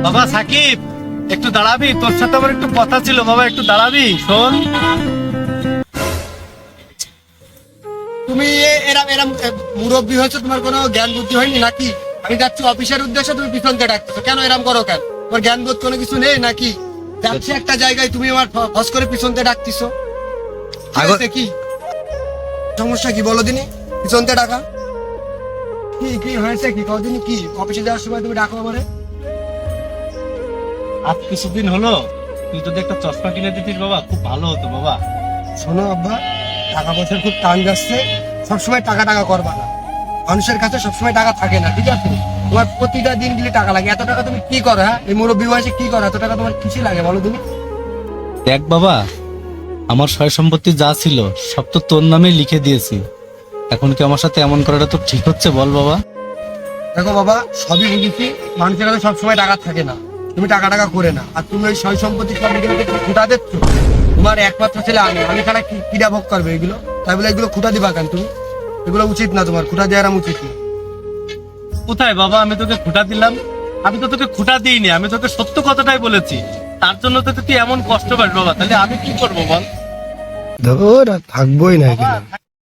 বাবা সাকিব, একটু দাঁড়াবি? তোর সাথে আমার একটু কথা ছিল বাবা, একটু দাঁড়াবি? শোন, তুমি এরম এরম মুরব্বী হয়েছো, তোমার কোনো জ্ঞান বুদ্ধি হয়নি নাকি? আমি যাচ্ছি অফিসের উদ্দেশ্যে, তুমি পিছন থেকে ডাকতেছো কেন? এরম করো কেন? তোমার জ্ঞান বোধ কোনো কিছু নেই নাকি? যাচ্ছি একটা জায়গায়, তুমি আমার ফস করে পিছন থেকে ডাকতেছো। কি সমস্যা কি বলো দিনি? পিছন থেকে ডাকা কি কি হয়েছে? কি কদিন কি অফিসে যাওয়ার সময় তুমি ডাকো আমারে? আজ কিছুদিন হলো তুই যদি একটা চশমা কিনে দিতিস বাবা, খুব ভালো হতো বাবা। শোনো আব্বা, টাকা পয়সার খুব টান যাচ্ছে, সবসময় টাকা টাকা করবা না। মানুষের কাছে সবসময় টাকা থাকে না, ঠিক আছে? তোমার প্রতিটা দিন গেলে টাকা লাগে। এত টাকা তুমি কি করো? হ্যাঁ, এই মুরব্বী বয়সে কি করো? এত টাকা তোমার কিসে লাগে বলো তুমি? দেখ বাবা, আমার সয় সম্পত্তি যা ছিল সব তো তোর নামে লিখে দিয়েছি। এখন কি আমার সাথে এমন করাটা তো ঠিক হচ্ছে বল বাবা? দেখো বাবা, সবই বুঝেছি, মানুষের কাছে সবসময় টাকা থাকে না। তুমি টাকা টাকা করে না, আর তুমি ওই সয় সম্পত্তি সব খুঁটা দিচ্ছ। তোমার একমাত্র ছেলে আমি ছাড়া কিরা ভোগ করবে এগুলো? তাই বলে এগুলো খুঁটা দিবা কেন তুমি? এগুলো উচিত না, তোমার খুঁটা দেওয়ার উচিত না। কোথায় বাবা আমি তোকে খুঁটা দিলাম? আমি তো তোকে খুঁটা দিইনি, আমি তোকে সত্য কথাটাই বলেছি। তার জন্য তো তুই এমন কষ্ট পাস বাবা, তাহলে আমি কি করবো বল? ধর, থাকবোই না এখানে।